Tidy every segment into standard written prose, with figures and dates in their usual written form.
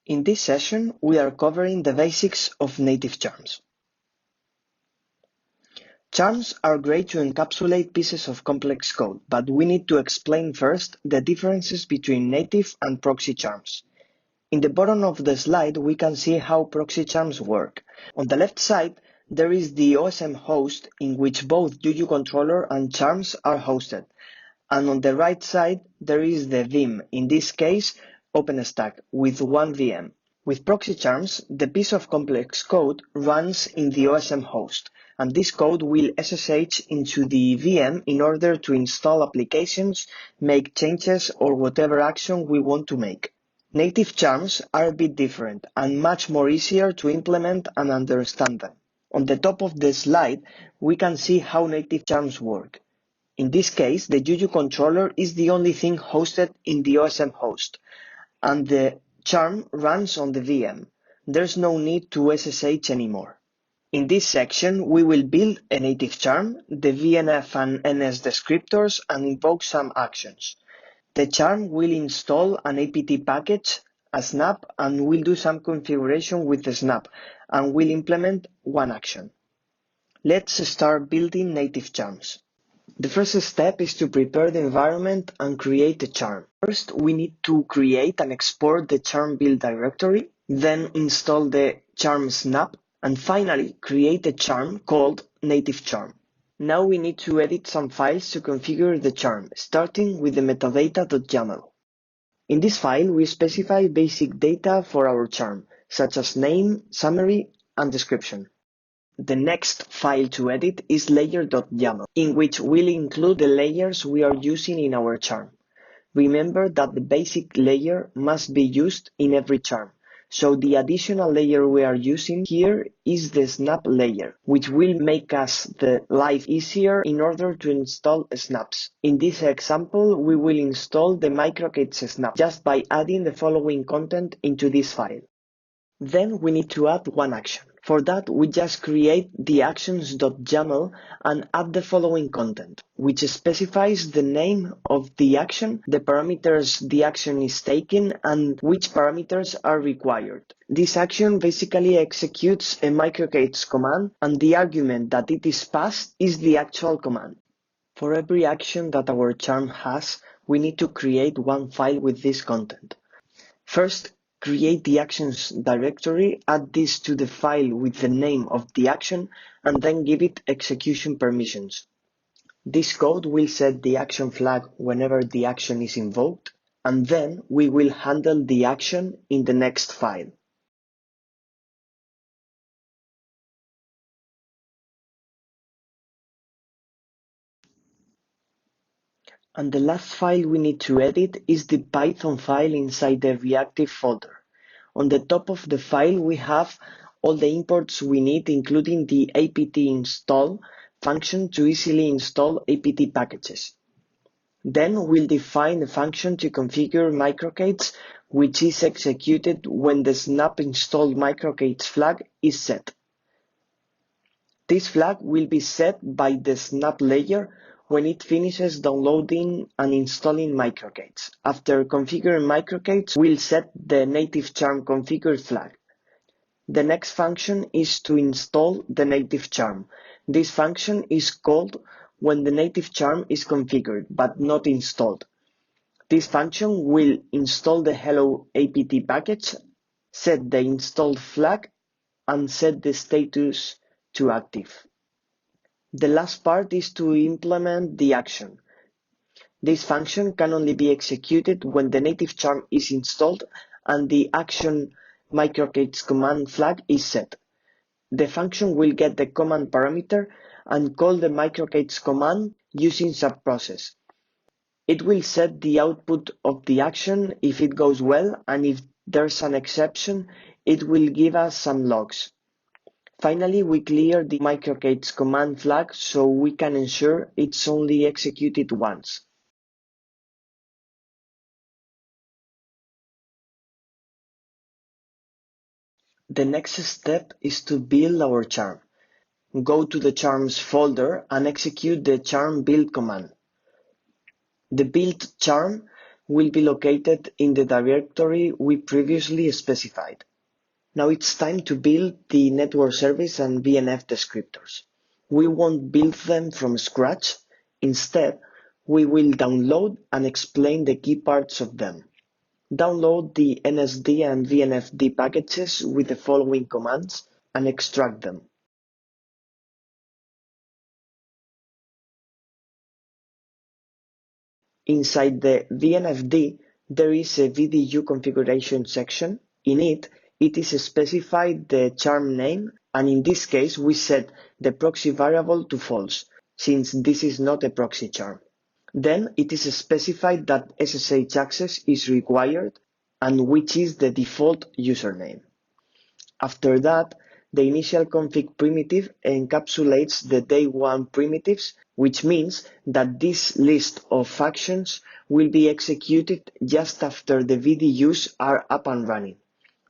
In this session, we are covering the basics of native charms. Charms are great to encapsulate pieces of complex code, but we need to explain first the differences between native and proxy charms. In the bottom of the slide, we can see how proxy charms work. On the left side, there is the OSM host in which both UU controller and charms are hosted. And on the right side, there is the VM, in this case, OpenStack, with one VM. With proxy charms, the piece of complex code runs in the OSM host, and this code will SSH into the VM in order to install applications, make changes, or whatever action we want to make. Native charms are a bit different and much more easier to implement and understand them. On the top of the slide, we can see how native charms work. In this case, the UU controller is the only thing hosted in the OSM host, and the charm runs on the VM. There's no need to SSH anymore. In this section, we will build a native charm, the VNF and NS descriptors, and invoke some actions. The charm will install an apt package, a snap, and will do some configuration with the snap, and will implement one action. Let's start building native charms. The first step is to prepare the environment and create a charm. First, we need to create and export the charm build directory, then install the charm snap, and finally create a charm called native charm. Now we need to edit some files to configure the charm, starting with the metadata.yaml. In this file, we specify basic data for our charm, such as name, summary, and description. The next file to edit is layer.yaml, in which we'll include the layers we are using in our charm. Remember that the basic layer must be used in every charm, so the additional layer we are using here is the snap layer, which will make us the life easier in order to install snaps. In this example, we will install the microkits snap just by adding the following content into this file. Then we need to add one action. For that, we just create the actions.yaml and add the following content, which specifies the name of the action, the parameters the action is taking, and which parameters are required. This action basically executes a microkits command, and the argument that it is passed is the actual command. For every action that our charm has, we need to create one file with this content. First, create the actions directory, add this to the file with the name of the action, and then give it execution permissions. This code will set the action flag whenever the action is invoked, and then we will handle the action in the next file. And the last file we need to edit is the Python file inside the reactive folder. On the top of the file, we have all the imports we need, including the apt install function to easily install apt packages. Then we'll define a function to configure microkits, which is executed when the snap installed microkits flag is set. This flag will be set by the snap layer when it finishes downloading and installing microkits. After configuring microkits, we'll set the native charm configure flag. The next function is to install the native charm. This function is called when the native charm is configured but not installed. This function will install the hello apt package, set the installed flag, and set the status to active. The last part is to implement the action. This function can only be executed when the native charm is installed and the action microkits command flag is set. The function will get the command parameter and call the microkits command using subprocess. It will set the output of the action if it goes well, and if there's an exception, it will give us some logs. Finally, we clear the microkits command flag so we can ensure it's only executed once. The next step is to build our charm. Go to the charms folder and execute the charm build command. The build charm will be located in the directory we previously specified. Now it's time to build the network service and VNF descriptors. We won't build them from scratch. Instead, we will download and explain the key parts of them. Download the NSD and VNFD packages with the following commands and extract them. Inside the VNFD, there is a VDU configuration section. In it, it is specified the charm name, and in this case we set the proxy variable to false, since this is not a proxy charm. Then it is specified that SSH access is required and which is the default username. After that, the initial config primitive encapsulates the day one primitives, which means that this list of actions will be executed just after the VDUs are up and running.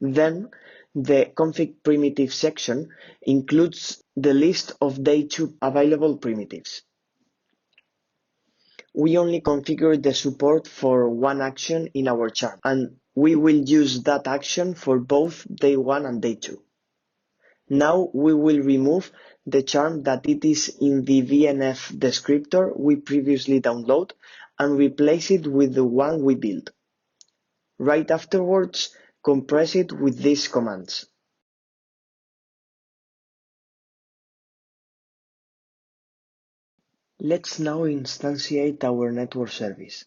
Then, the config primitive section includes the list of day two available primitives. We only configure the support for one action in our charm, and we will use that action for both day one and day two. Now we will remove the charm that it is in the VNF descriptor we previously download and replace it with the one we built. Right afterwards, compress it with these commands. Let's now instantiate our network service.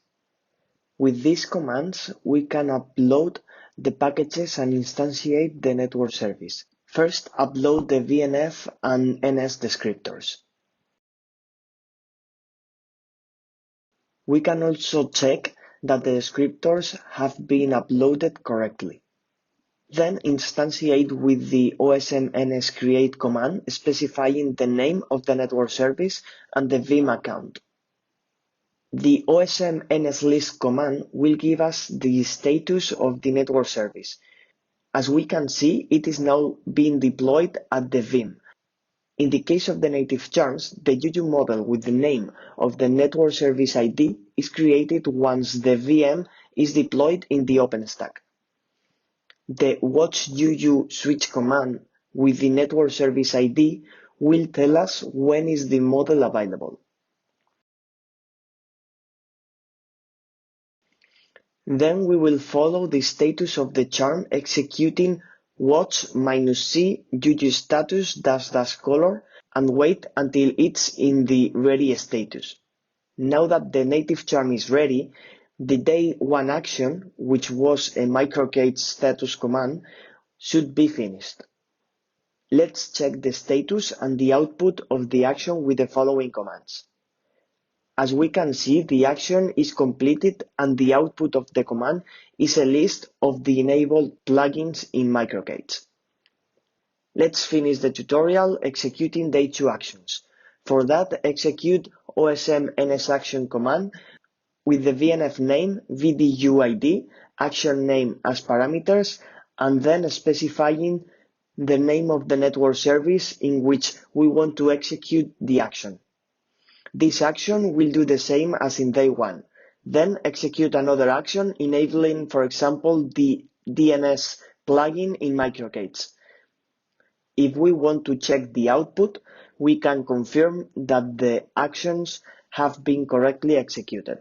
With these commands, we can upload the packages and instantiate the network service. First, upload the VNF and NS descriptors. We can also check that the descriptors have been uploaded correctly. Then instantiate with the OSM nscreate command specifying the name of the network service and the Vim account. The OSM nslist command will give us the status of the network service. As we can see, it is now being deployed at the Vim. In the case of the native charms, the UU model with the name of the network service ID is created once the VM is deployed in the OpenStack. The watch UU switch command with the network service ID will tell us when is the model available. Then we will follow the status of the charm executing watch -c UU status --color and wait until it's in the ready status. Now that the native charm is ready, the day one action, which was a microcade status command, should be finished. Let's check the status and the output of the action with the following commands. As we can see, the action is completed and the output of the command is a list of the enabled plugins in microcades. Let's finish the tutorial executing day two actions. For that, execute OSM nsaction command with the VNF name, VDUID, action name as parameters, and then specifying the name of the network service in which we want to execute the action. This action will do the same as in day one. Then execute another action enabling, for example, the DNS plugin in microcades. If we want to check the output, we can confirm that the actions have been correctly executed.